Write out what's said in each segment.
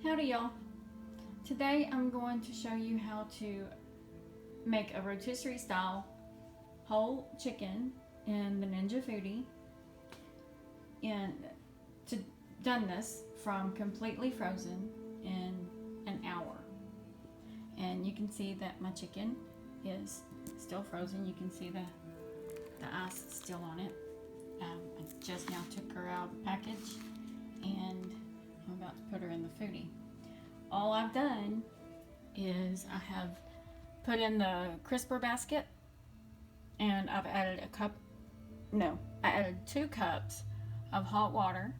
Howdy y'all. Today I'm going to show you how to make a rotisserie style whole chicken in the Ninja Foodi, and done this from completely frozen in an hour. And you can see that my chicken is still frozen. You can see the ice is still on it. I just now took her out of the package and I'm about to put her in the Foodi. All I've done is I have put in the crisper basket and I've added I added 2 cups of hot water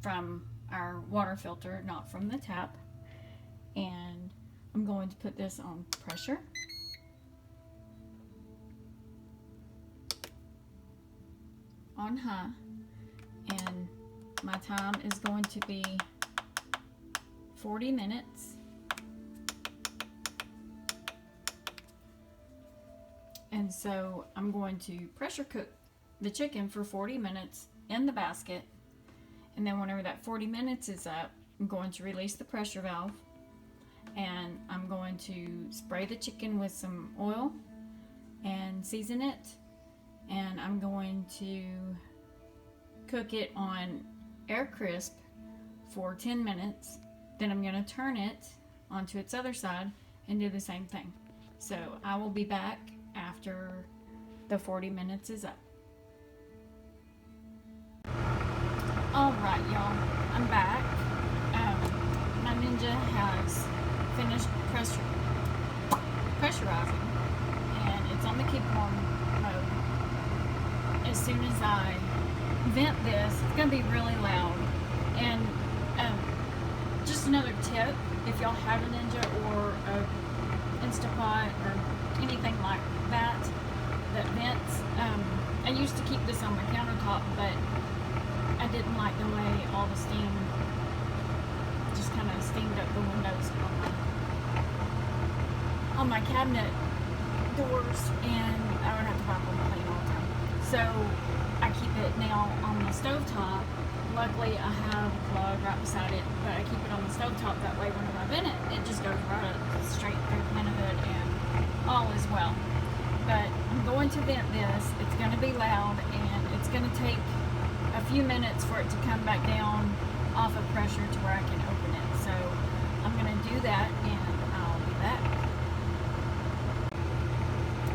from our water filter, not from the tap. And I'm going to put this on pressure. On high, and my time is going to be 40 minutes. And so I'm going to pressure cook the chicken for 40 minutes in the basket, and then whenever that 40 minutes is up, I'm going to release the pressure valve and I'm going to spray the chicken with some oil and season it, and I'm going to cook it on air crisp for 10 minutes. Then I'm going to turn it onto its other side and do the same thing. So I will be back after the 40 minutes is up. Alright y'all, I'm back. My Ninja has finished pressurizing and it's on the keep warm mode. As soon as I vent this, it's going to be really loud. And just another tip, if y'all have a Ninja or a Instapot or anything like that vents, I used to keep this on my countertop, but I didn't like the way all the steam just kind of steamed up the windows on my cabinet doors, and I would have to vacuum clean all the time. So I keep it now on the stovetop. Luckily I have a plug right beside it, but I keep it on the stovetop. That way whenever I vent it, it just goes right up straight through the hood and all is well. But I'm going to vent this. It's going to be loud and it's going to take a few minutes for it to come back down off of pressure to where I can open it. So I'm going to do that and I'll be back.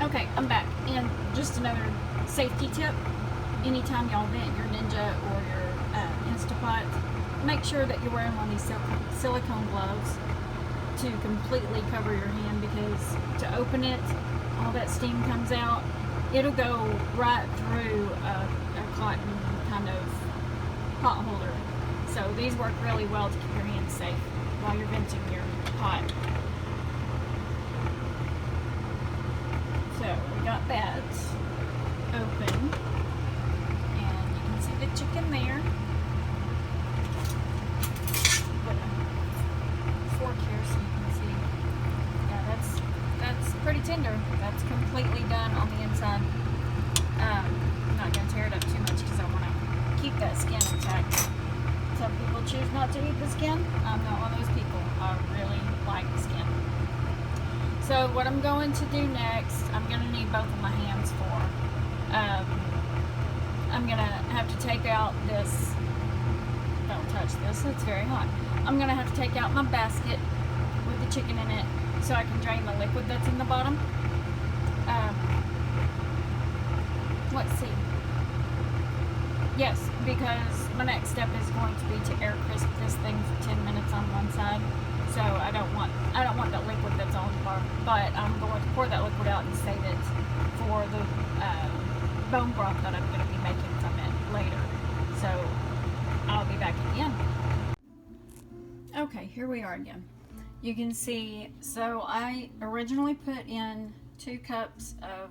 Okay, I'm back. And just another safety tip. Anytime y'all vent your Ninja or your Instapot, make sure that you're wearing one of these silicone gloves to completely cover your hand, because to open it, all that steam comes out. It'll go right through a cotton kind of pot holder. So these work really well to keep your hands safe while you're venting your pot. So we got that open. The chicken there. Put a fork here so you can see. Yeah, that's pretty tender. That's completely done on the inside. I'm not going to tear it up too much because I want to keep that skin intact. Some people choose not to eat the skin. I'm not one of those people. I really like the skin. So what I'm going to do next, I'm going to need both of my hands for. I'm going to have to take out this, don't touch this, it's very hot. I'm going to have to take out my basket with the chicken in it so I can drain the liquid that's in the bottom. Let's see. Yes, because my next step is going to be to air crisp this thing for 10 minutes on one side. So I don't want that liquid that's on the bottom, but I'm going to pour that liquid out and save it for the bone broth that I'm going to be making from it later. So I'll be back again. Okay, here we are again. You can see, so I originally put in 2 cups of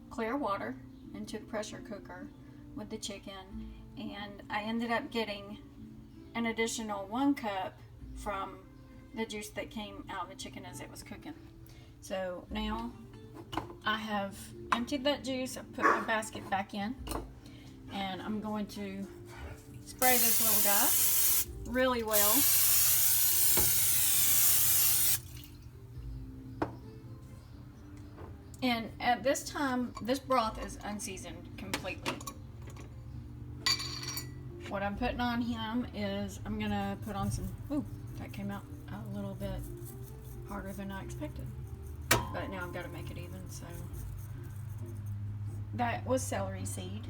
clear water into the pressure cooker with the chicken, and I ended up getting an additional 1 cup from the juice that came out of the chicken as it was cooking. So now I have emptied that juice. I've put my basket back in, and I'm going to spray this little guy really well And at this time, this broth is unseasoned completely. What I'm putting on him is I'm gonna put on some, ooh, that came out a little bit harder than I expected. But now I've got to make it even, so. That was celery seed.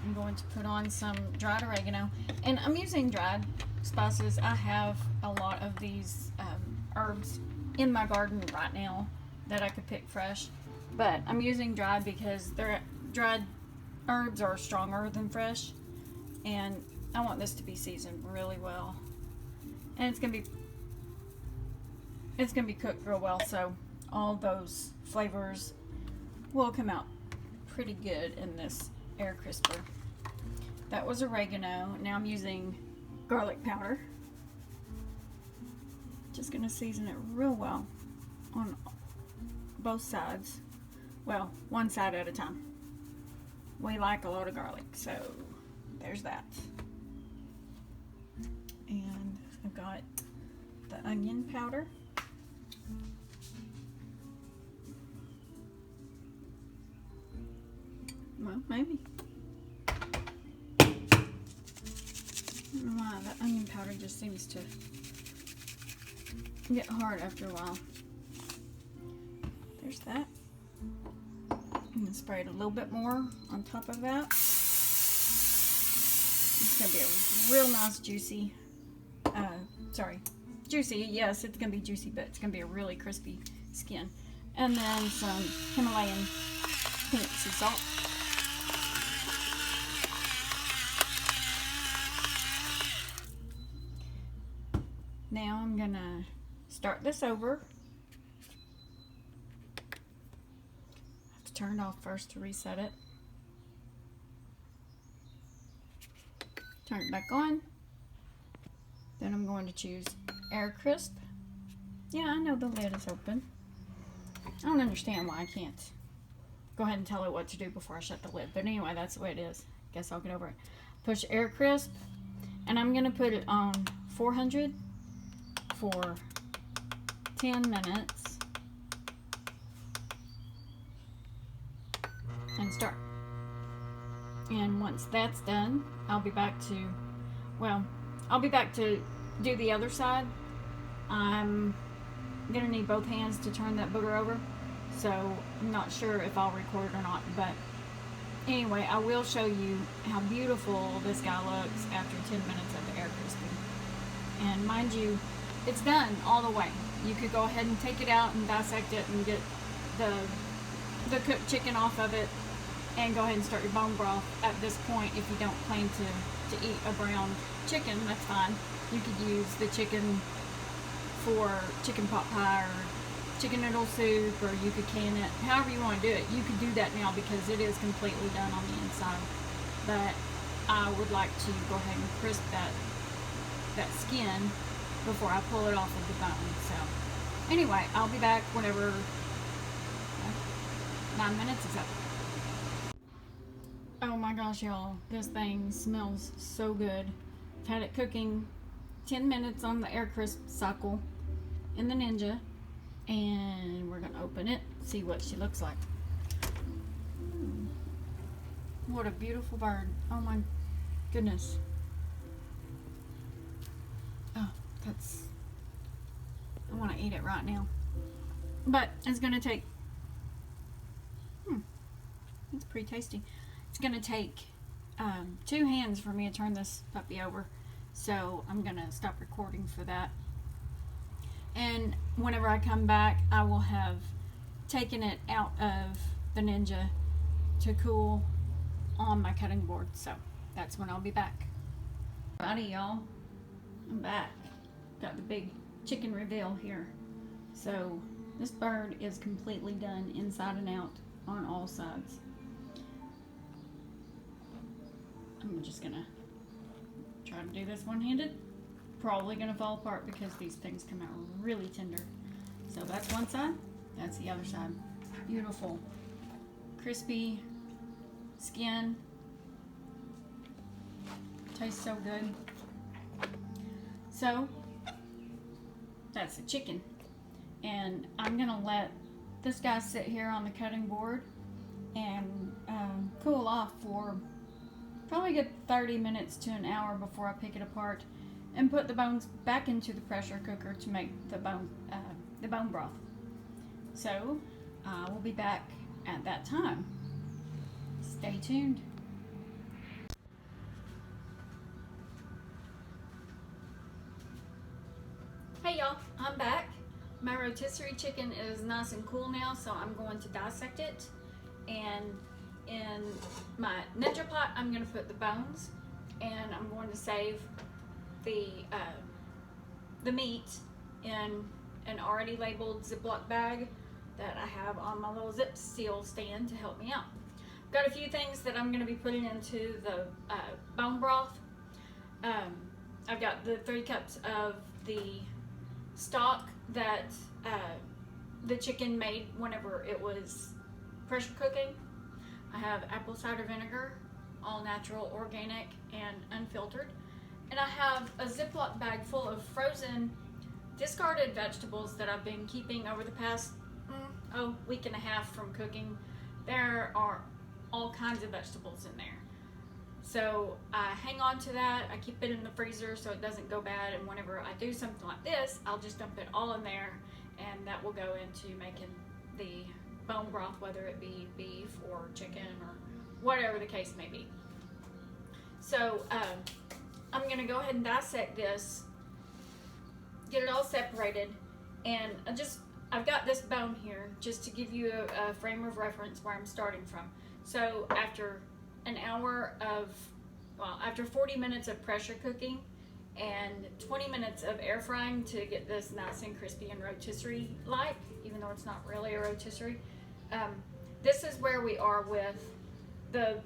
I'm going to put on some dried oregano. And I'm using dried spices. I have a lot of these herbs in my garden right now that I could pick fresh. But I'm using dried because dried herbs are stronger than fresh. And I want this to be seasoned really well. And it's gonna be cooked real well, so all those flavors will come out pretty good in this air crisper. That was oregano. Now I'm using garlic powder. Just gonna season it real well on both sides. Well, one side at a time. We like a lot of garlic, so there's that. And I've got the onion powder. Well, maybe. I don't know why the onion powder just seems to get hard after a while. There's that. I'm going to spray it a little bit more on top of that. It's going to be a real nice juicy, juicy, yes, it's going to be juicy, but it's going to be a really crispy skin. And then some Himalayan pink sea salt. Now I'm going to start this over. I have to turn it off first to reset it. Turn it back on. Then I'm going to choose Air Crisp. Yeah, I know the lid is open. I don't understand why I can't go ahead and tell it what to do before I shut the lid. But anyway, that's the way it is. Guess I'll get over it. Push Air Crisp. And I'm going to put it on 400 for 10 minutes. And start. And once that's done, I'll be back to do the other side. I'm gonna need both hands to turn that booger over, so I'm not sure if I'll record or not, but anyway, I will show you how beautiful this guy looks after 10 minutes of the air crisping. And mind you, it's done all the way. You could go ahead and take it out and dissect it and get the cooked chicken off of it, and go ahead and start your bone broth at this point. If you don't plan to eat a brown chicken, that's fine. You could use the chicken for chicken pot pie or chicken noodle soup, or you could can it. However you want to do it, you could do that now because it is completely done on the inside. But I would like to go ahead and crisp that skin before I pull it off of the bone. So anyway, I'll be back whenever 9 minutes is up. Oh my gosh, y'all, this thing smells so good. I've had it cooking 10 minutes on the air crisp cycle in the Ninja, and we're gonna open it, see what she looks like. What a beautiful bird. Oh my goodness. Oh, I want to eat it right now. But it's gonna take, it's pretty tasty. It's gonna take 2 hands for me to turn this puppy over, so I'm gonna stop recording for that. And whenever I come back, I will have taken it out of the Ninja to cool on my cutting board, so that's when I'll be back. Alrighty, y'all, I'm back. Got the big chicken reveal here. So this bird is completely done inside and out on all sides. I'm just gonna try to do this one-handed. Probably gonna fall apart because these things come out really tender. So that's one side, that's the other side. Beautiful, crispy skin. Tastes so good. So that's the chicken, and I'm gonna let this guy sit here on the cutting board and cool off for probably a good 30 minutes to an hour before I pick it apart and put the bones back into the pressure cooker to make the bone broth. So we'll be back at that time. Stay tuned. Hey y'all, I'm back. My rotisserie chicken is nice and cool now, so I'm going to dissect it. And in my Ninja pot, I'm going to put the bones, and I'm going to save the meat in an already labeled Ziploc bag that I have on my little zip seal stand to help me out. I've got a few things that I'm going to be putting into the bone broth. I've got the 3 cups of the stock that the chicken made whenever it was pressure cooking. I have apple cider vinegar, all natural, organic, and unfiltered. And I have a Ziploc bag full of frozen, discarded vegetables that I've been keeping over the past week and a half from cooking. There are all kinds of vegetables in there. So I hang on to that. I keep it in the freezer so it doesn't go bad, and whenever I do something like this, I'll just dump it all in there, and that will go into making the bone broth, whether it be beef or chicken or whatever the case may be. So I'm going to go ahead and dissect this, get it all separated, and I've got this bone here just to give you a frame of reference where I'm starting from. So after after 40 minutes of pressure cooking and 20 minutes of air frying to get this nice and crispy and rotisserie-like, even though it's not really a rotisserie, this is where we are with the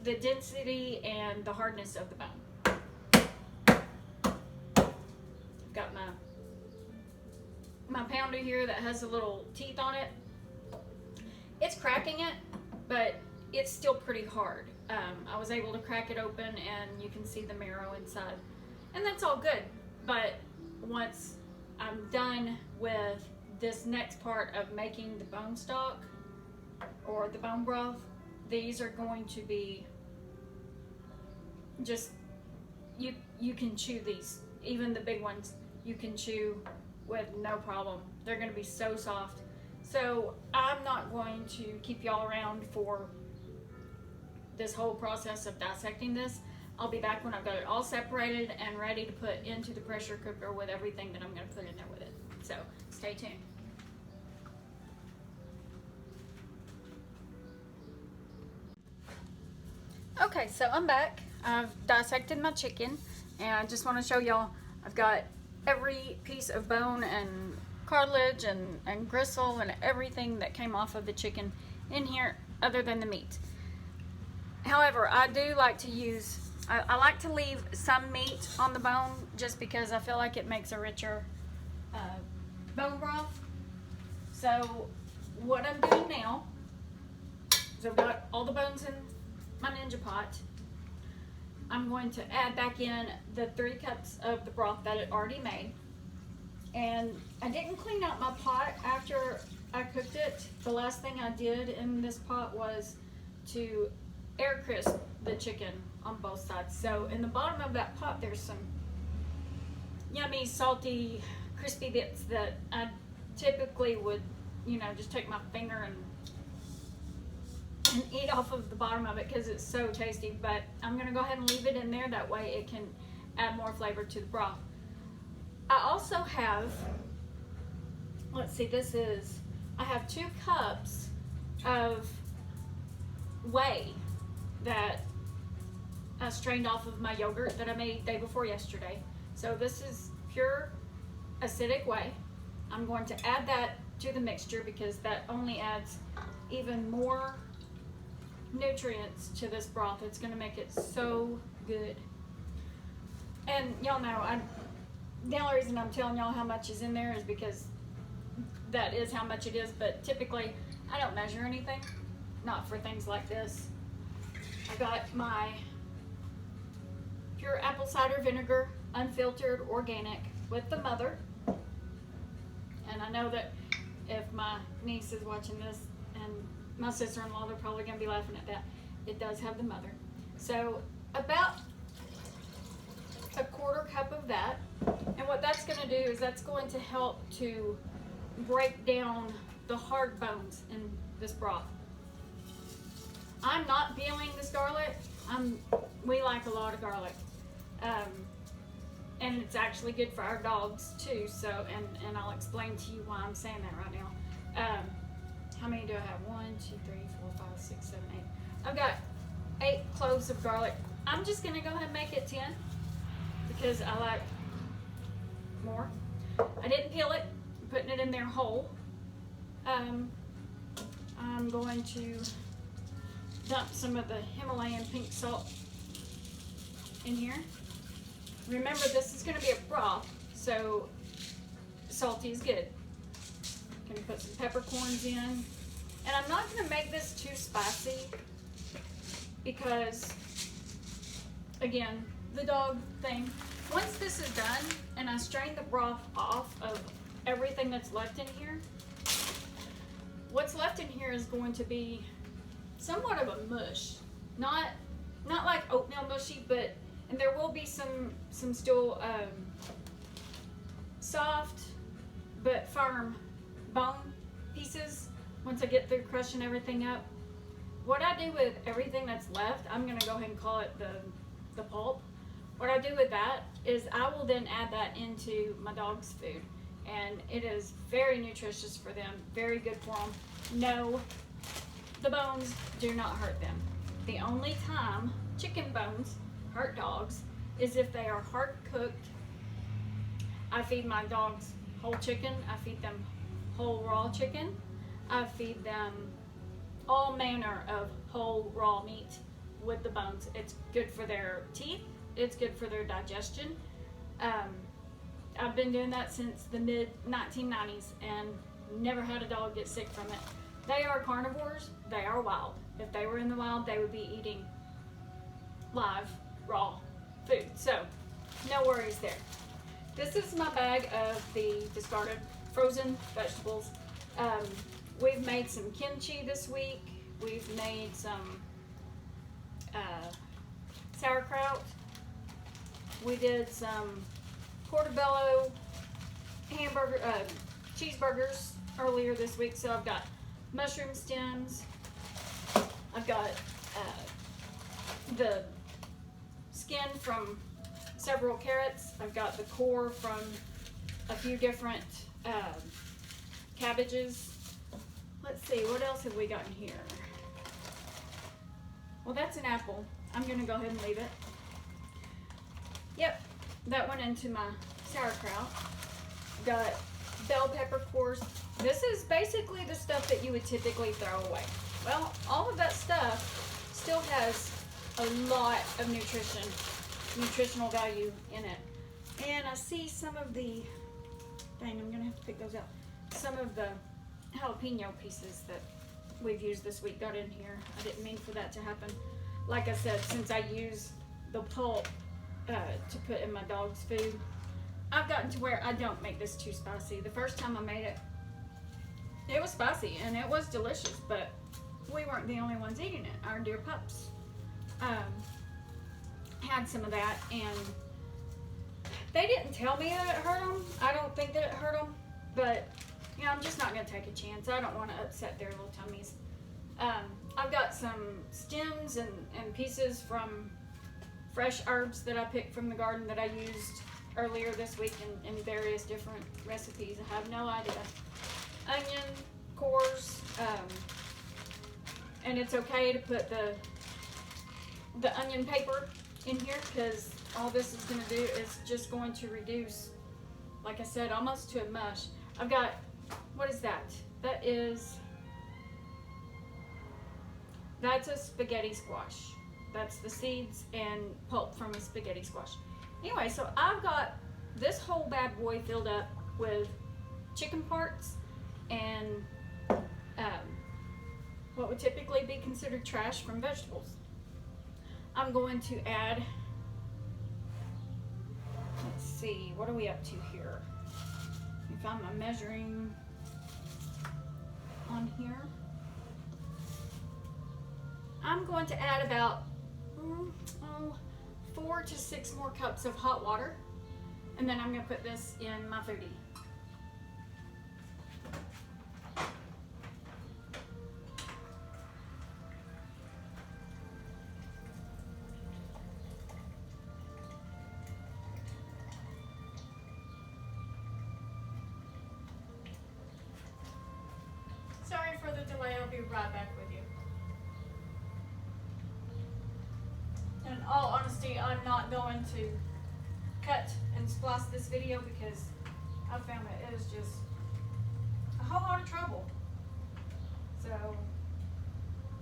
density and the hardness of the bone. I've got my pounder here that has the little teeth on it. It's cracking it, but it's still pretty hard. I was able to crack it open and you can see the marrow inside, and that's all good. But once I'm done with this next part of making the bone stock or the bone broth, these are going to be just, you can chew these, even the big ones you can chew with no problem. They're going to be so soft. So I'm not going to keep y'all around for this whole process of dissecting this. I'll be back when I've got it all separated and ready to put into the pressure cooker with everything that I'm going to put in there with it. So stay tuned. Okay, so I'm back. I've dissected my chicken, and I just want to show y'all I've got every piece of bone and cartilage and gristle and everything that came off of the chicken in here other than the meat. However, I do like to use, I like to leave some meat on the bone just because I feel like it makes a richer bone broth. So what I'm doing now is I've got all the bones in my Ninja pot. I'm going to add back in the 3 cups of the broth that it already made. And I didn't clean out my pot after I cooked it. The last thing I did in this pot was to air crisp the chicken on both sides. So in the bottom of that pot, there's some yummy, salty, crispy bits that I typically would, just take my finger and eat off of the bottom of it because it's so tasty. But I'm going to go ahead and leave it in there. That way it can add more flavor to the broth. I also have, let's see, I have 2 cups of whey that I strained off of my yogurt that I made day before yesterday. So this is pure acidic whey. I'm going to add that to the mixture because that only adds even more nutrients to this broth. It's going to make it so good. And y'all know, the only reason I'm telling y'all how much is in there is because that is how much it is, but typically I don't measure anything, not for things like this. I got my pure apple cider vinegar, unfiltered, organic, with the mother. And I know that if my niece is watching this and my sister-in-law, they're probably gonna be laughing at that. It does have the mother. So about a 1/4 cup of that. And what that's gonna do is that's going to help to break down the hard bones in this broth. I'm not peeling this garlic. We like a lot of garlic. And it's actually good for our dogs too. So, and I'll explain to you why I'm saying that right now. How many do I have? 1, 2, 3, 4, 5, 6, 7, 8. I've got 8 cloves of garlic. I'm just gonna go ahead and make it 10 because I like more. I didn't peel it. I'm putting it in there whole. I'm going to dump some of the Himalayan pink salt in here. Remember, this is going to be a broth, so salty is good. Going to put some peppercorns in. And I'm not going to make this too spicy because, again, the dog thing. Once this is done and I strain the broth off of everything that's left in here, what's left in here is going to be somewhat of a mush. Not like oatmeal mushy, but, and there will be some still soft but firm bone pieces once I get through crushing everything up. What I do with everything that's left, I'm gonna go ahead and call it the pulp. What I do with that is I will then add that into my dog's food, and it is very nutritious for them, very good for them. No, the bones do not hurt them. The only time chicken bones hurt dogs is if they are hard cooked. I feed my dogs whole chicken. I feed them whole raw chicken. I feed them all manner of whole raw meat with the bones. It's good for their teeth. It's good for their digestion. I've been doing that since the mid-1990s and never had a dog get sick from it. They are carnivores. They are wild. If they were in the wild, they would be eating live, raw food. So, no worries there. This is my bag of the discarded frozen vegetables. We've made some kimchi this week. We've made some sauerkraut. We did some portobello cheeseburgers earlier this week. So I've got mushroom stems. I've got the skin from several carrots. I've got the core from a few different cabbages. Let's see, what else have we got in here? Well, that's an apple. I'm gonna go ahead and leave it. Yep, that went into my sauerkraut. Got bell pepper cores. This is basically the stuff that you would typically throw away. Well, all of that stuff still has a lot of nutritional value in it. And I see some of the, dang, I'm gonna have to pick those out. Some of the jalapeno pieces that we've used this week got in here. I didn't mean for that to happen. Like I said, since I use the pulp to put in my dog's food, I've gotten to where I don't make this too spicy. The first time I made it, it was spicy and it was delicious, but we weren't the only ones eating it. Our dear pups had some of that, and they didn't tell me that it hurt them. I don't think that it hurt them, but you know, I'm just not going to take a chance. I don't want to upset their little tummies. I've got some stems and pieces from fresh herbs that I picked from the garden that I used earlier this week in various different recipes. I have no idea. Onion cores, and it's okay to put the onion paper in here because all this is going to do is just going to reduce, like I said, almost to a mush. I've got, what is that? That's a spaghetti squash. That's the seeds and pulp from a spaghetti squash. Anyway, so I've got this whole bad boy filled up with chicken parts and what would typically be considered trash from vegetables. I'm going to add, let's see, what are we up to here? Let me find my measuring. on here. I'm going to add about 4 to 6 more cups of hot water, and then I'm going to put this in my foodie. Sorry for the delay, I'll be right back with you. In all honesty, I'm not going to cut and splice this video because I found that it is just a whole lot of trouble. So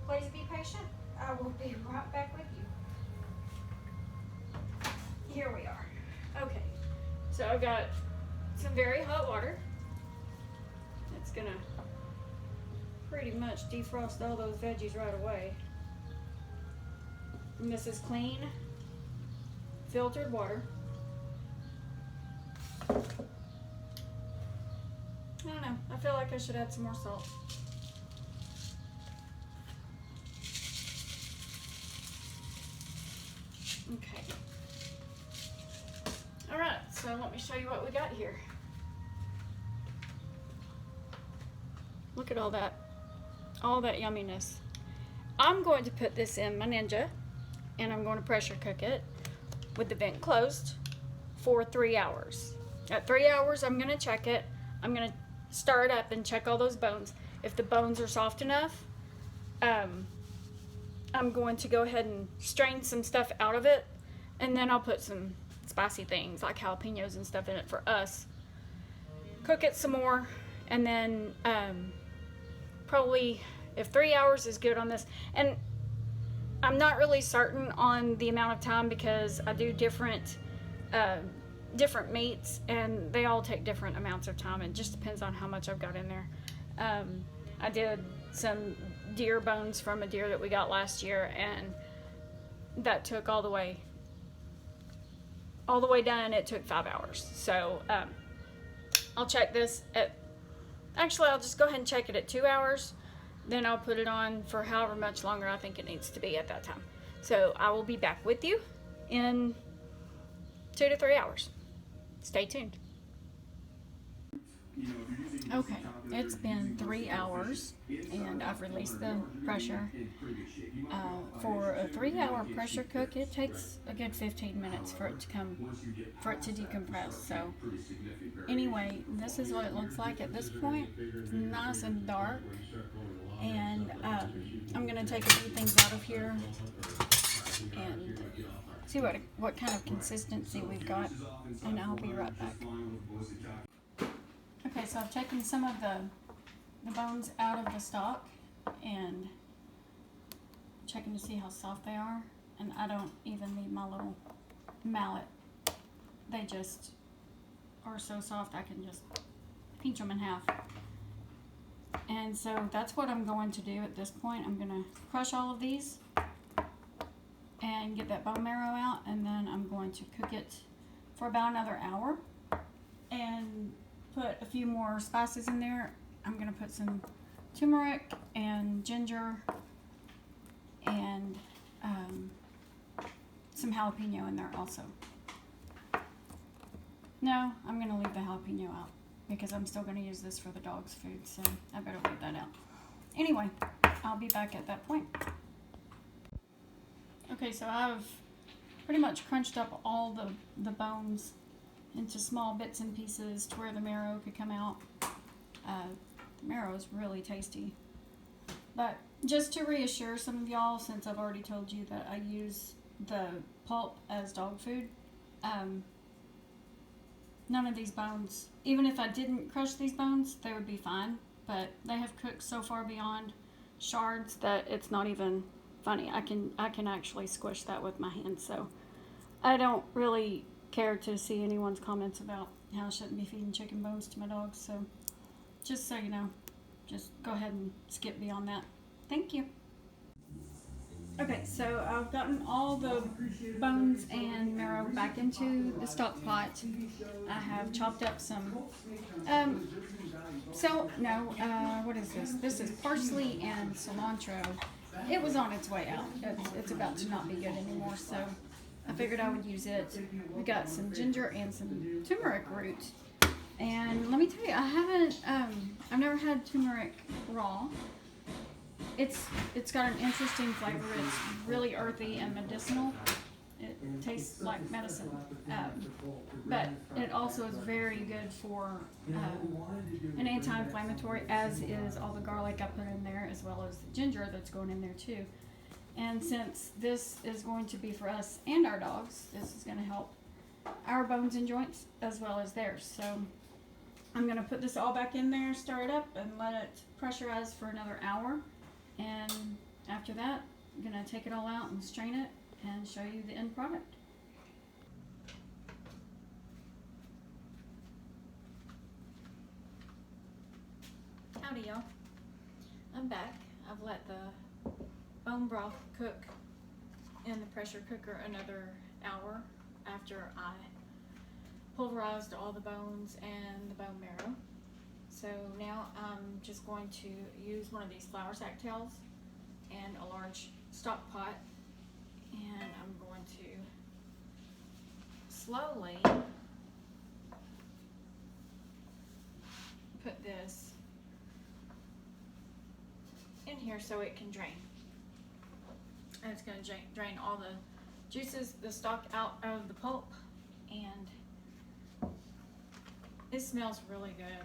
please be patient. I will be right back with you. Here we are. Okay, so I've got some very hot water. It's gonna pretty much defrost all those veggies right away. And this is clean, filtered water. I don't know, I feel like I should add some more salt. Okay. All right, so let me show you what we got here. Look at all that yumminess. I'm going to put this in my Ninja, and I'm going to pressure cook it with the vent closed for 3 hours. At 3 hours, I'm going to check it. I'm going to stir it up and check all those bones. If the bones are soft enough, I'm going to go ahead and strain some stuff out of it, and then I'll put some spicy things like jalapenos and stuff in it for us. Cook it some more, and then probably if 3 hours is good on this, and I'm not really certain on the amount of time because I do different meats and they all take different amounts of time. It just depends on how much I've got in there. I did some deer bones from a deer that we got last year, and that took all the way done. It took 5 hours. So I'll check this actually I'll just go ahead and check it at 2 hours. Then I'll put it on for however much longer I think it needs to be at that time. So I will be back with you in 2 to 3 hours. Stay tuned. Okay, it's been 3 hours and I've released the pressure. For a 3-hour pressure cook, it takes a good 15 minutes for it to decompress. So anyway, this is what it looks like at this point. It's nice and dark. And I'm going to take a few things out of here and see what kind of consistency we've got, and I'll be right back. Okay, so I've taken some of the bones out of the stock and checking to see how soft they are, and I don't even need my little mallet. They just are so soft I can just pinch them in half. And so that's what I'm going to do at this point. I'm going to crush all of these and get that bone marrow out, and then I'm going to cook it for about another hour and put a few more spices in there. I'm going to put some turmeric and ginger and some jalapeno in there also. No, I'm going to leave the jalapeno out because I'm still going to use this for the dog's food, so I better leave that out. Anyway, I'll be back at that point. Okay, so I've pretty much crunched up all the bones into small bits and pieces to where the marrow could come out. The marrow is really tasty. But just to reassure some of y'all, since I've already told you that I use the pulp as dog food, none of these bones, even if I didn't crush these bones, they would be fine. But they have cooked so far beyond shards that it's not even funny. I can actually squish that with my hands. So I don't really care to see anyone's comments about how I shouldn't be feeding chicken bones to my dogs. So just so you know, just go ahead and skip beyond that. Thank you. Okay, so I've gotten all the bones and marrow back into the stock pot. I have chopped up some So, no, what is this? This is parsley and cilantro. It was on its way out. It's about to not be good anymore, so I figured I would use it. We got some ginger and some turmeric root. And let me tell you, I've never had turmeric raw. It's got an interesting flavor. It's really earthy and medicinal. It tastes like medicine, but it also is very good for an anti-inflammatory, as is all the garlic I put in there, as well as the ginger that's going in there too. And since this is going to be for us and our dogs, this is going to help our bones and joints as well as theirs. So I'm going to put this all back in there, stir it up, and let it pressurize for another hour. And after that, I'm going to take it all out and strain it and show you the end product. Howdy, y'all. I'm back. I've let the bone broth cook in the pressure cooker another hour after I pulverized all the bones and the bone marrow. So now I'm just going to use one of these flour sack towels and a large stock pot, and I'm going to slowly put this in here so it can drain. And it's going to drain all the juices, the stock out of the pulp, and it smells really good.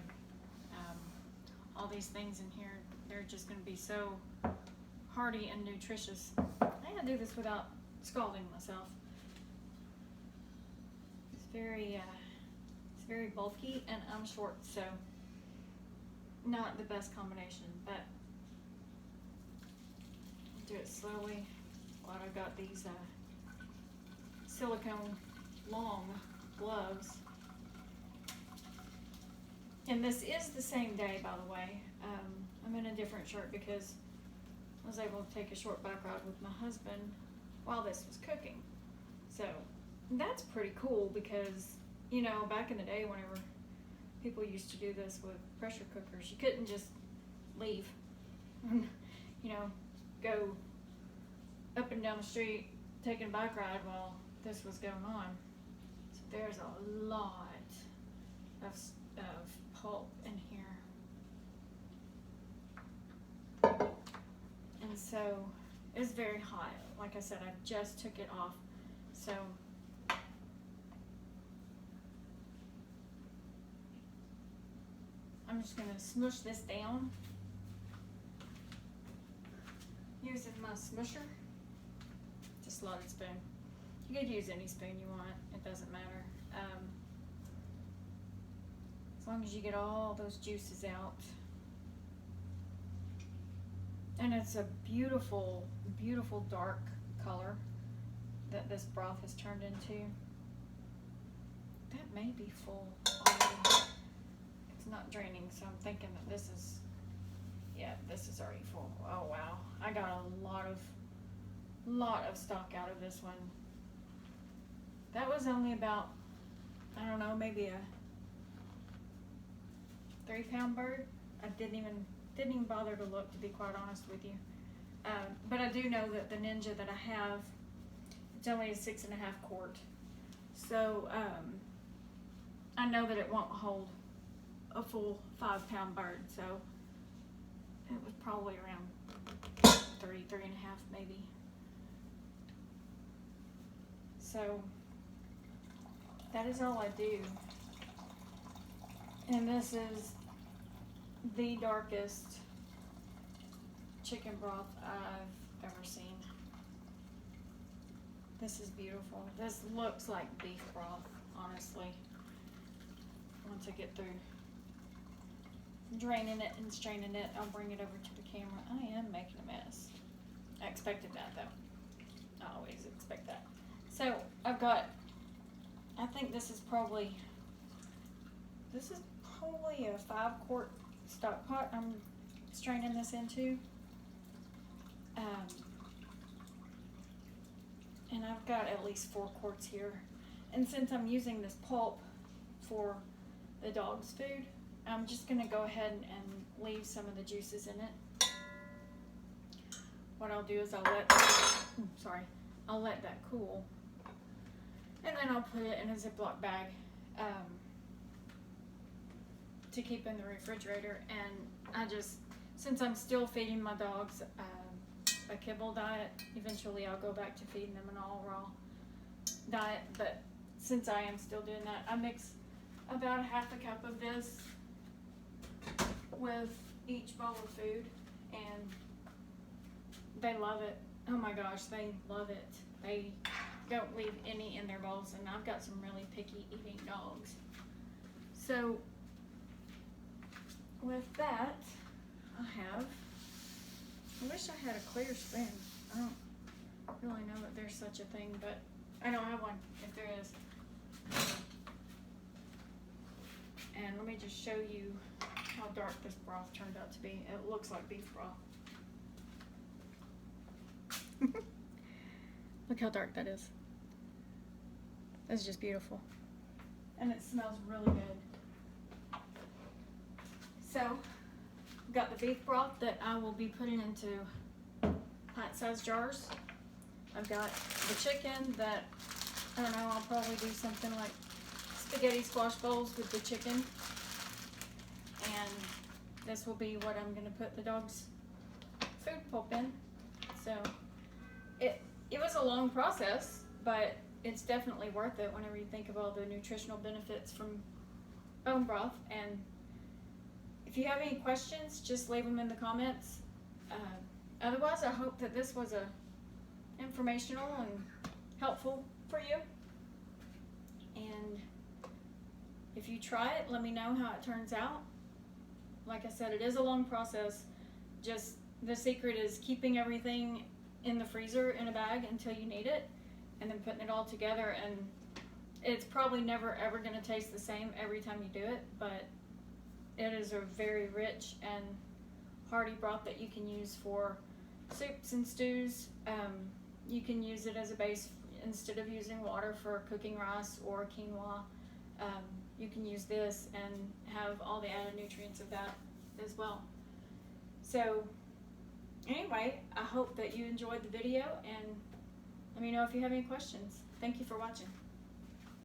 All these things in here, they're just going to be so hearty and nutritious. I gotta do this without scalding myself. It's very bulky, and I'm short, so not the best combination, but do it slowly. Glad I've got these silicone long gloves. And this is the same day, by the way. I'm in a different shirt because I was able to take a short bike ride with my husband while this was cooking. So that's pretty cool because, you know, back in the day whenever people used to do this with pressure cookers, you couldn't just leave and, you know, go up and down the street taking a bike ride while this was going on. So there's a lot of pulp in here. And so it's very hot. Like I said, I just took it off. So I'm just going to smush this down using my smusher. Just a slotted spoon. You could use any spoon you want. It doesn't matter. As long as you get all those juices out. And it's a beautiful, beautiful dark color that this broth has turned into. That may be full already. It's not draining, so I'm thinking that this is, yeah, this is already full. Oh wow, I got a lot of stock out of this one. That was only about, I don't know, maybe a 3-pound bird. I didn't even bother to look, to be quite honest with you. But I do know that the Ninja that I have, it's only a 6.5 quart. So I know that it won't hold a full 5-pound bird. So it was probably around 3.5 maybe. So that is all I do. And this is the darkest chicken broth I've ever seen. This is beautiful. This looks like beef broth, honestly. Once I get through draining it and straining it, I'll bring it over to the camera. I am making a mess. I expected that though. I always expect that. So I've got, I think this is probably a 5-quart stock pot I'm straining this into. And I've got at least 4 quarts here. And since I'm using this pulp for the dog's food, I'm just going to go ahead and leave some of the juices in it. What I'll do is I'll let that cool, and then I'll put it in a Ziploc bag to keep in the refrigerator. And since I'm still feeding my dogs a kibble diet, eventually I'll go back to feeding them an all raw diet, but since I am still doing that, I mix about 1/2 cup of this with each bowl of food, and they love it. Oh my gosh, they love it. They don't leave any in their bowls, and I've got some really picky eating dogs. So with that, I wish I had a clear spoon. I don't really know that there's such a thing, but I don't have one if there is. And let me just show you how dark this broth turned out to be. It looks like beef broth. Look how dark that is. That's just beautiful. And it smells really good. So, I've got the beef broth that I will be putting into pint-sized jars. I've got the chicken that, I don't know, I'll probably do something like spaghetti squash bowls with the chicken. And this will be what I'm going to put the dog's food pulp in. So, it was a long process, but it's definitely worth it whenever you think of all the nutritional benefits from bone broth. And if you have any questions, just leave them in the comments. Otherwise, I hope that this was informational and helpful for you. And if you try it, let me know how it turns out. Like I said, it is a long process. Just the secret is keeping everything in the freezer in a bag until you need it, and then putting it all together. And it's probably never ever going to taste the same every time you do it, but it is a very rich and hearty broth that you can use for soups and stews. You can use it as a base instead of using water for cooking rice or quinoa. You can use this and have all the added nutrients of that as well. So anyway, I hope that you enjoyed the video, and let me know if you have any questions. Thank you for watching.